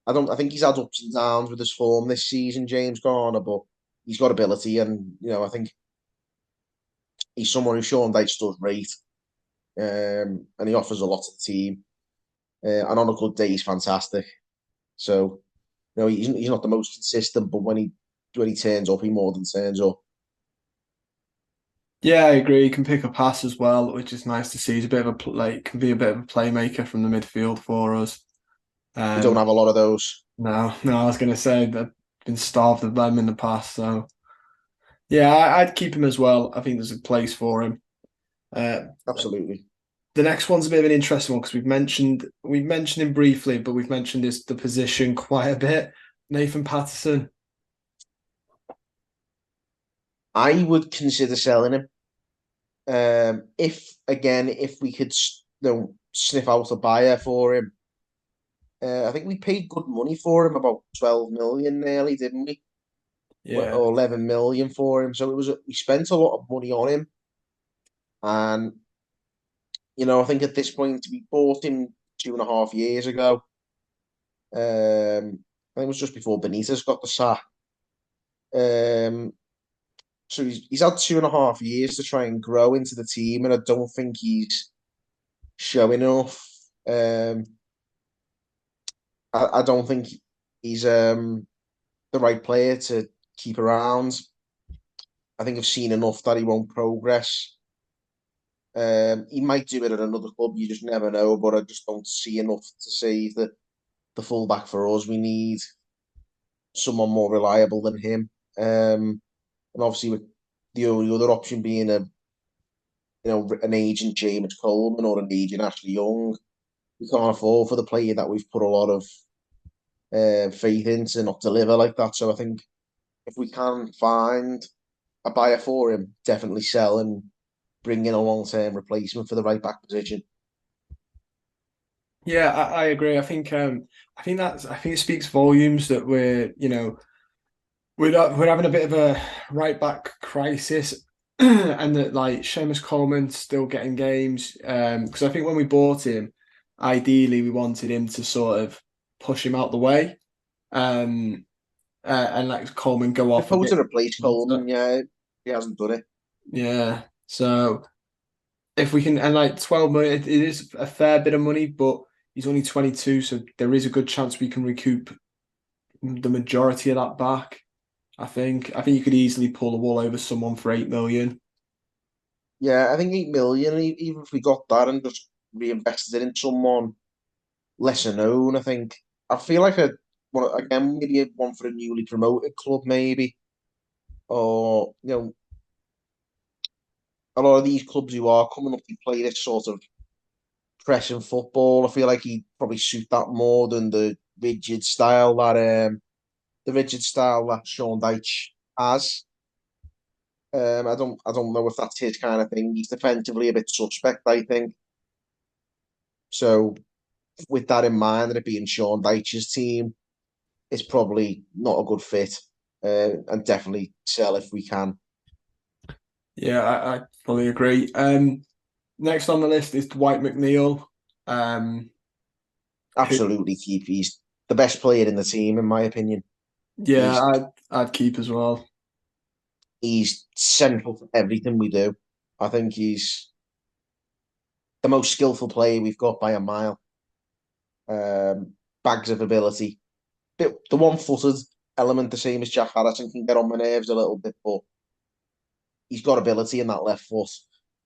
I think he's had ups and downs with his form this season, James Garner, but he's got ability, and I think he's someone who Sean Dyche does rate, and he offers a lot to the team. And on a good day, he's fantastic. So he's not the most consistent, but when he turns up, he more than turns up. yeah. I agree. He can pick a pass as well, which is nice to see. He's a bit of can be a bit of a playmaker from the midfield for us. We don't Um, have a lot of those. no, no, I was going to say they've been starved of them in the past. So yeah, I'd keep him as well. I think there's a place for him. Uh, Absolutely. the next one's a bit of an interesting one because we've mentioned him briefly, but we've mentioned the position quite a bit. Nathan Patterson. I would consider selling him. If we could, sniff out a buyer for him. I think we paid good money for him, about 12 million nearly, didn't we? Yeah, Or 11 million for him. So we spent a lot of money on him. And, I think at this point, we bought him 2.5 years ago. I think it was just before Benitez got the sack. Um, so he's had 2.5 years to try and grow into the team, and I don't think he's showing enough. I don't think he's the right player to keep around. I think I've seen enough that he won't progress. He might do it at another club, you just never know, but I just don't see enough to say that the fullback for us. We need someone more reliable than him. And obviously with the only other option being an agent Seamus Coleman or an agent Ashley Young, we can't afford for the player that we've put a lot of faith in to not deliver like that. So I think if we can find a buyer for him, definitely sell and bring in a long-term replacement for the right back position. Yeah, I agree. I think it speaks volumes that we're having a bit of a right back crisis, and that like Seamus Coleman's still getting games. Because I think when we bought him, ideally we wanted him to sort of push him out the way, um, and let Coleman go I off a suppose bit. to replace Coleman, yeah, he hasn't done it. Yeah, so if we can, and like 12 million, it is a fair bit of money, but he's only 22, so there is a good chance we can recoup the majority of that back. I think you could easily pull the wool over someone for 8 million. Yeah, I think 8 million, even if we got that and just reinvested it in someone lesser known, I feel like again, maybe one for a newly promoted club, maybe. Or, a lot of these clubs who are coming up to play this sort of pressing football. I feel like he'd probably suit that more than the rigid style that Sean Dyche has. I don't know if that's his kind of thing. He's defensively a bit suspect, I think. So with that in mind, and it being Sean Dyche's team, it's probably not a good fit. And definitely sell if we can. Yeah, I fully agree. Next on the list is Dwight McNeil. Um, who, Absolutely keep. He's the best player in the team, in my opinion. yeah, He's I'd keep as well. he's central to everything we do. I think he's the most skillful player we've got by a mile. Bags of ability. The one-footed element, the same as Jack Harrison, can get on my nerves a little bit, but he's got ability in that left foot.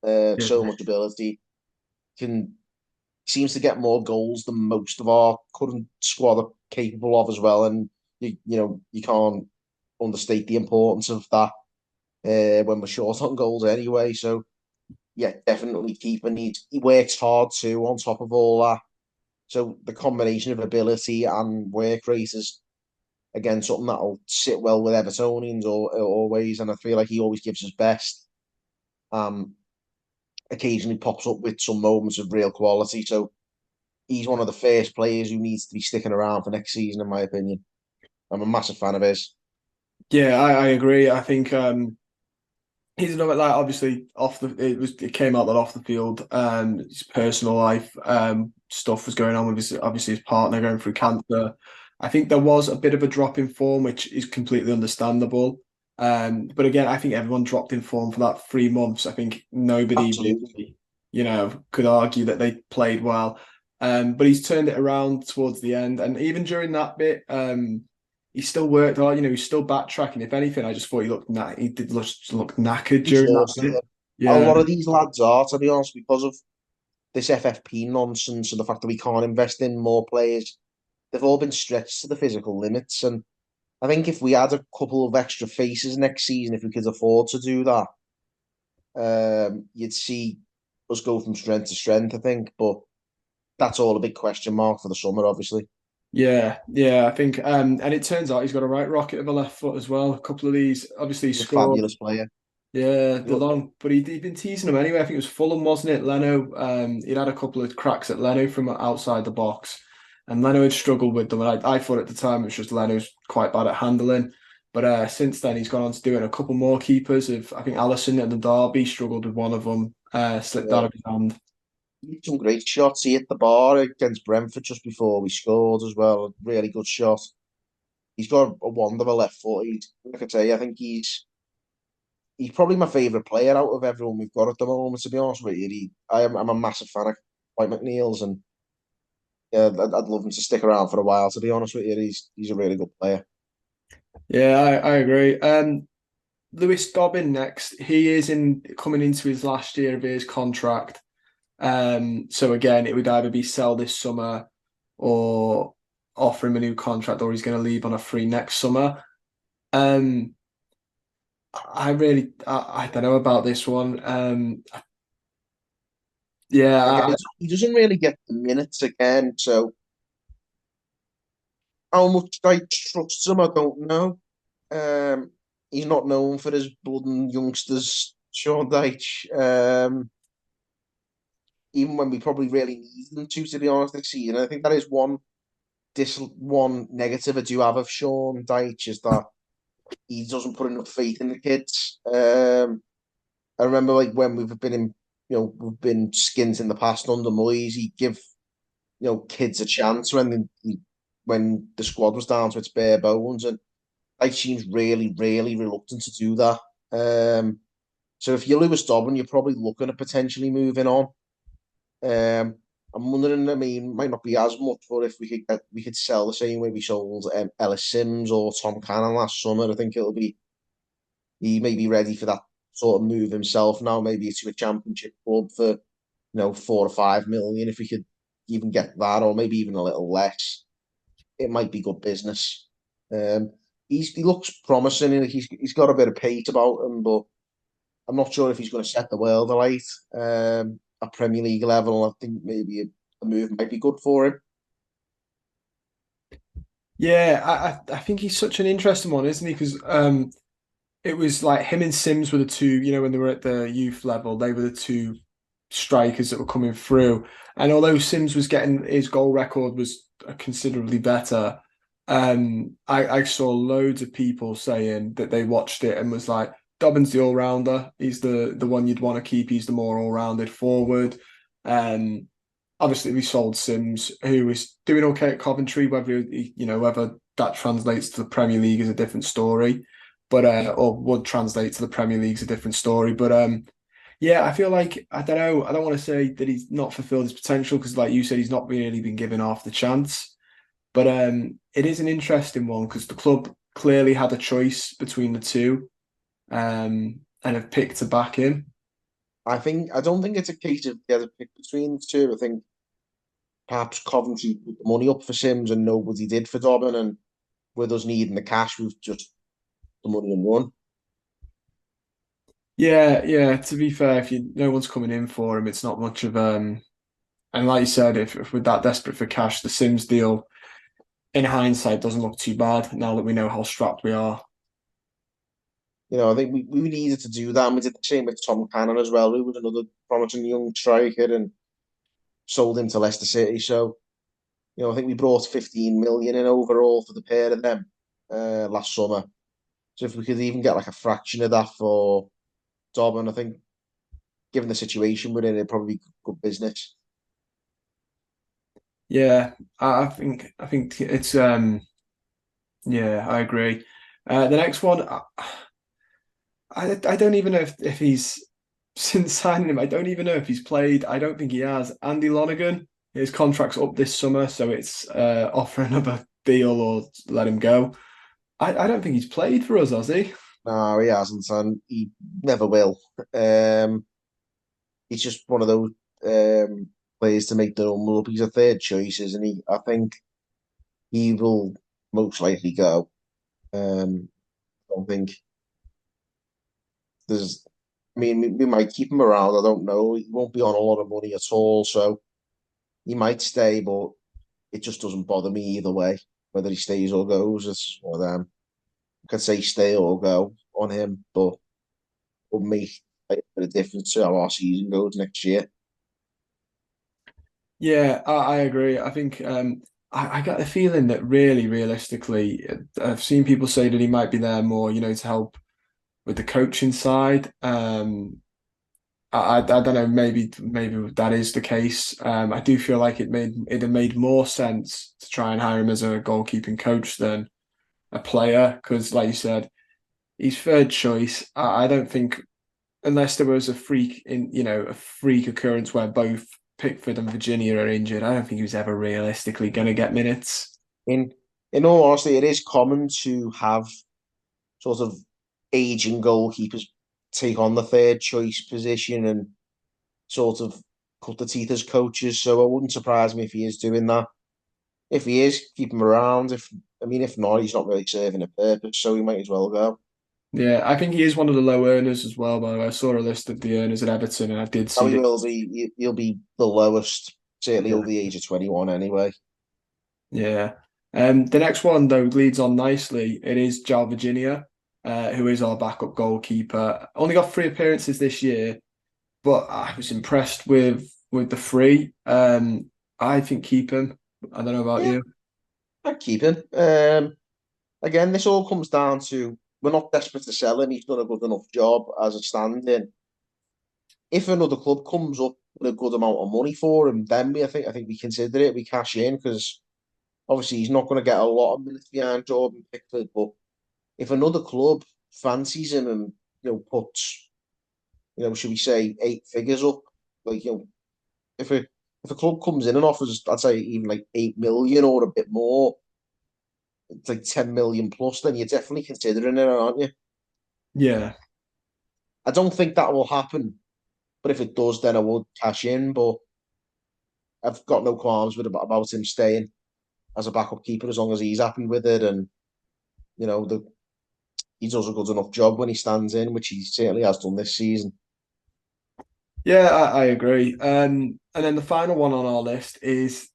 Yeah, So much ability. Can Seems to get more goals than most of our current squad are capable of as well. And you can't understate the importance of that when we're short on goals anyway. So yeah, definitely keep. And he works hard too on top of all that. So the combination of ability and work rate is again something that'll sit well with Evertonians always. And I feel like he always gives his best. Um, Occasionally pops up with some moments of real quality. So he's one of the first players who needs to be sticking around for next season, in my opinion. I'm a massive fan of his. yeah, I agree. I think he's another like obviously it came out that off the field, his personal life stuff was going on with his partner going through cancer. I think there was a bit of a drop in form, which is completely understandable. But again, I think everyone dropped in form for that 3 months. I think nobody Absolutely. really, could argue that they played well. But he's turned it around towards the end, and even during that bit, he still worked hard. He's still backtracking. If anything, I just thought he did look knackered during that Exhausted. bit. A Yeah, lot of these lads are, to be honest, because of this FFP nonsense and the fact that we can't invest in more players. They've all been stretched to the physical limits. And I think if we had a couple of extra faces next season, if we could afford to do that, you'd see us go from strength to strength, I think. But that's all a big question mark for the summer, obviously. yeah. I think, and it turns out he's got a right rocket of a left foot as well. A couple of these, obviously, he He's a scored. fabulous player. Yeah, the Look, long, but he'd been teasing him anyway. I think it was Fulham, wasn't it? Leno, he'd had a couple of cracks at Leno from outside the box, and Leno had struggled with them. And I thought at the time it was just Leno's quite bad at handling. But since then, he's gone on to doing a couple more keepers. Of I think Allison at the Derby struggled with one of them, slipped out yeah, of his hand. he had some great shots. He hit the bar against Brentford just before we scored as well. Really good shot. He's got a wonder of a left foot. Like I say, I think he's probably my favourite player out of everyone we've got at the moment. To be honest with you, I'm a massive fan of Dwight McNeil's, and yeah, I'd love him to stick around for a while. To be honest with you, he's a really good player. Yeah, I agree. Lewis Dobbin next. He is in coming into his last year of his contract. So again, it would either be sell this summer or offer him a new contract, or he's going to leave on a free next summer. Um, I don't know about this one. Yeah, Again, he doesn't really get the minutes again, so how much I trust him, I don't know. He's not known for his budding youngsters, Sean Dyche. Even when we probably really needed him to be honest, this season. I think that is one negative I do have of Sean Dyche is that he doesn't put enough faith in the kids. I remember like when we've been in, we've been skins in the past under Moyes. He give kids a chance when the squad was down to its bare bones, and Dyche seems really, really reluctant to do that. So if you're Lewis Dobbin, you're probably looking at potentially moving on. I'm wondering. I mean, might not be as much, but if we could sell the same way we sold Ellis Sims or Tom Cannon last summer, I think he may be ready for that sort of move himself now. Maybe to a championship club for 4 or 5 million if we could even get that, or maybe even a little less. It might be good business. Um, he looks promising, and he's got a bit of pace about him, but I'm not sure if he's going to set the world alight at Premier League level. I think maybe a move might be good for him. yeah, I think he's such an interesting one, isn't he? Because it was like him and Sims were the two, when they were at the youth level, they were the two strikers that were coming through. And although Sims was getting his goal record was considerably better, I saw loads of people saying that they watched it and was like, Dobbin's the all rounder. He's the one you'd want to keep. He's the more all rounded forward. Um, Obviously we sold Sims, who is doing okay at Coventry. Whether that translates to the Premier League is a different story, but or would translate to the Premier League is a different story. But yeah, I feel like I don't know. I don't want to say that he's not fulfilled his potential because, like you said, he's not really been given half the chance. But it is an interesting one because the club clearly had a choice between the two, and have picked to back him. I don't think it's a case of the other pick between the two. I think perhaps Coventry put the money up for Sims and nobody did for Dobbin, and with us needing the cash, we've just the money and run. Yeah, yeah. To be fair, if no one's coming in for him, it's not much of And like you said, if we're that desperate for cash, the Sims deal, in hindsight, doesn't look too bad now that we know how strapped we are. I think we needed to do that. And we did the same with Tom Cannon as well, who was another promising young striker and sold him to Leicester City. So, I think we brought 15 million in overall for the pair of them last summer. So if we could even get like a fraction of that for Dobbin, I think given the situation we're in, it'd probably be good business. Yeah, I think it's yeah, I agree. The next one, I don't even know if he's since signing him. I don't even know if he's played. I don't think he has. Andy Lonergan, his contract's up this summer, so it's offer another deal or let him go. I don't think he's played for us, has he? No, he hasn't, and he never will. Um, he's just one of those players to make the number up. He's a third choice, isn't he? I think he will most likely go. I don't think there's. I mean, we might keep him around. I don't know. He won't be on a lot of money at all, so he might stay. But it just doesn't bother me either way, whether he stays or goes. It's one of them. I could say stay or go on him, but it will make a bit of difference to how our season goes next year. Yeah, I agree. I think I got the feeling that really, realistically, I've seen people say that he might be there more, to help with the coaching side. I don't know. Maybe that is the case. I do feel like it had made more sense to try and hire him as a goalkeeping coach than a player because, like you said, he's third choice. I don't think unless there was a freak occurrence where both Pickford and Virginia are injured, I don't think he was ever realistically going to get minutes. In in all honesty, it is common to have sort of aging goalkeepers take on the third choice position and sort of cut the teeth as coaches. So it wouldn't surprise me if he is doing that. If he is, keep him around. If not, he's not really serving a purpose, so he might as well go. Yeah, I think he is one of the low earners as well, by the way. I saw a list of the earners at Everton and I did Oh, see he that. will be. He'll be the lowest, certainly Yeah. over the age of 21 anyway. Yeah. The next one, though, leads on nicely. It is Joao Virginia, who is our backup goalkeeper. Only got 3 appearances this year, but I was impressed with the three. I think keep him. I don't know about Yeah, you. I'd keep him. Again, this all comes down to we're not desperate to sell him. He's done a good enough job as a stand-in. If another club comes up with a good amount of money for him, then I think we consider it. We cash in because obviously he's not going to get a lot of minutes behind Jordan Pickford. But if another club fancies him and puts should we say 8 figures up, like if a if a club comes in and offers, I'd say even like 8 million or a bit more, it's like 10 million plus, then you're definitely considering it, aren't you? Yeah. I don't think that will happen, but if it does, then I would cash in. But I've got no qualms about him staying as a backup keeper as long as he's happy with it, and you know the he does a good enough job when he stands in, which he certainly has done this season. Yeah, I agree. And then the final one on our list is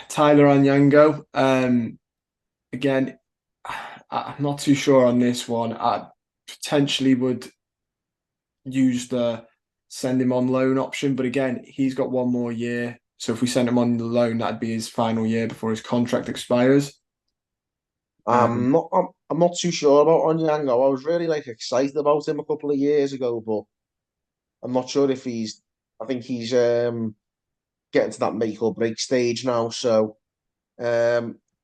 Tyler Onyango. Again, I'm not too sure on this one. I potentially would use the send him on loan option, but again, he's got one more year. So if we send him on the loan, that'd be his final year before his contract expires. Um, I'm not too sure about Onyango. I was really like excited about him a couple of years ago, but I'm not sure if he's. I think he's getting to that make or break stage now. So,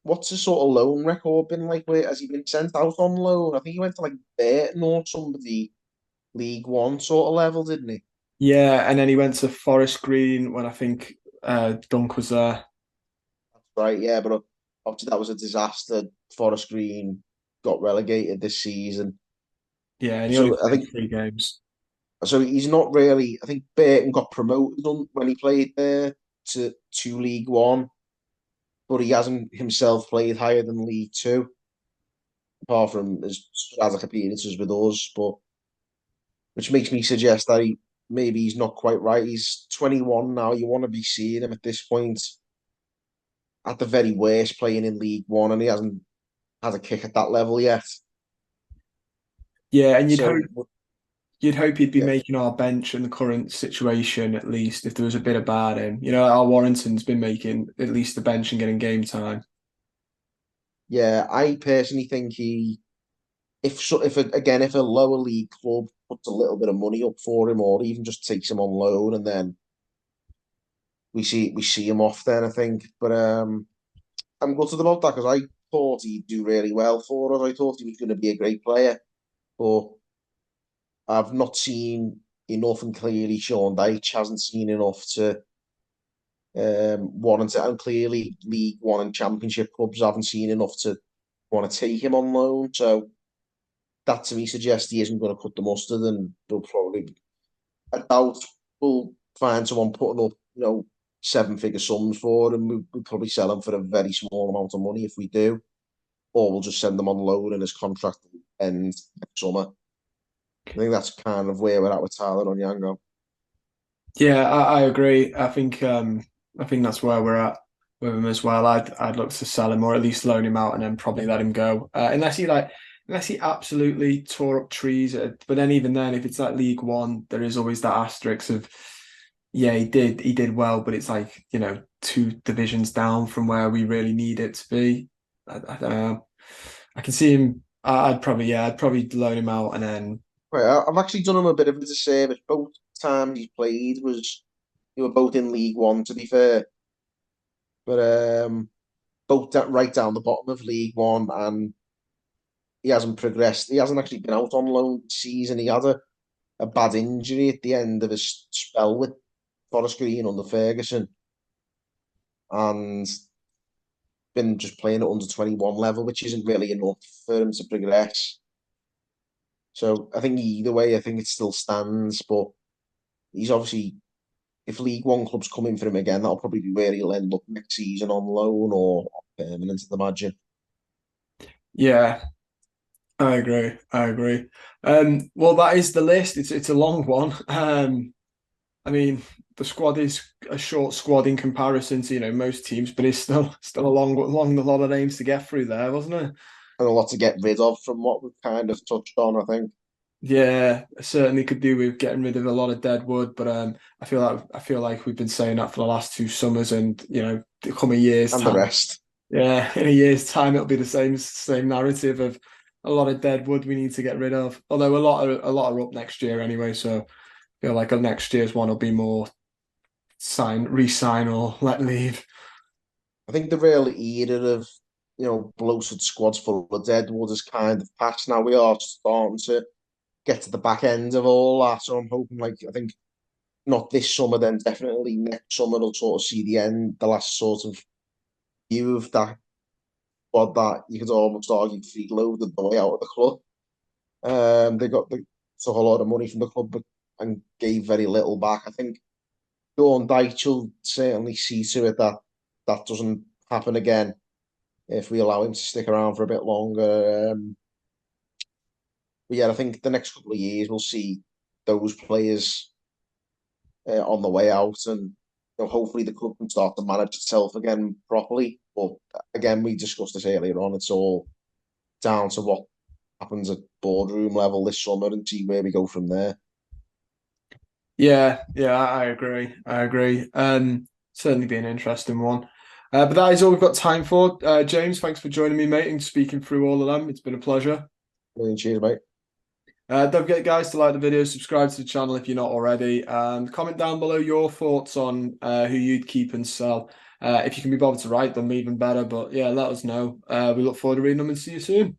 what's his sort of loan record been like? Where has he been sent out on loan? I think he went to like Burton or somebody League One sort of level, didn't he? yeah, and then he went to Forest Green when I think Dunk was there. Right, yeah, but obviously that was a disaster. Forest Green got relegated this season, Yeah, and he only so I played think 3 games. so. He's not really. I think Burton got promoted when he played there to League One, but he hasn't himself played higher than League Two, apart from his sporadic appearances with us. But which makes me suggest that maybe he's not quite right. He's 21 now. You want to be seeing him at this point, at the very worst, playing in League One, and he hasn't had a kick at that level yet. Yeah, and So you'd hope he'd be yeah, making our bench in the current situation at least if there was a bit about him. Our Warrington's been making at least the bench and getting game time. yeah. I personally think if a lower league club puts a little bit of money up for him, or even just takes him on loan, and then we see him off. Then I think, but I'm gutted about that because I thought he'd do really well for us. I thought he was going to be a great player, but I've not seen enough, and clearly Sean Dyche hasn't seen enough to warrant it. And clearly, League One and Championship clubs haven't seen enough to want to take him on loan. So that to me suggests he isn't going to cut the mustard, and they'll probably, I doubt, we'll find someone putting up, 7 figure sums for him. We'll probably sell him for a very small amount of money if we do, or we'll just send him on loan and his contract will end next summer. I think that's kind of where we're at with Tyler Onyango. Yeah, I agree. I think that's where we're at with him as well. I'd look to sell him or at least loan him out and then probably let him go. Unless he absolutely tore up trees. But then even then, if it's like League One, there is always that asterisk of yeah, he did well, but it's like, 2 divisions down from where we really need it to be. I don't know. I can see him. I'd probably loan him out and then Right, I've actually done him a bit of a disservice. Both times he's played was they were both in League One, to be fair, but both right down the bottom of League One, and he hasn't progressed. He hasn't actually been out on loan this season. He had a bad injury at the end of his spell with Forest Green under Ferguson, and been just playing at under 21 level, which isn't really enough for him to progress. So I think either way, I think it still stands, but he's obviously if League One clubs come in for him again, that'll probably be where he'll end up next season on loan or permanent, I'd imagine. yeah. I agree. I agree. Well, that is the list. It's a long one. I mean, the squad is a short squad in comparison to most teams, but it's still a long a lot of names to get through there, wasn't it? And a lot to get rid of from what we've kind of touched on, I think. Yeah, certainly could do with getting rid of a lot of dead wood, but I feel like we've been saying that for the last 2 summers, and the coming years And the time, rest. yeah, in a year's time it'll be the same narrative of a lot of dead wood we need to get rid of. Although a lot are up next year anyway, so I feel like next year's one will be more re-sign or let leave. I think the real era of, bloated squads full of deadwood is kind of past now. We are starting to get to the back end of all that. So I'm hoping, I think not this summer, then definitely next summer, we'll sort of see the last sort of view of that squad that you could almost argue freeloaded the way out of the club. They took a lot of money from the club and gave very little back. I think Sean Dyche will certainly see to it that that doesn't happen again if we allow him to stick around for a bit longer. But yeah, I think the next couple of years we'll see those players on the way out, and hopefully the club can start to manage itself again properly. But again, we discussed this earlier on. It's all down to what happens at boardroom level this summer and see where we go from there. Yeah, yeah, I agree. I agree. Certainly be an interesting one. But that is all we've got time for. James, thanks for joining me, mate, and speaking through all of them. It's been a pleasure. Brilliant, cheers, mate. Don't forget, guys, to like the video, subscribe to the channel if you're not already, and comment down below your thoughts on who you'd keep and sell. If you can be bothered to write them, even better. But yeah, let us know. We look forward to reading them and see you soon.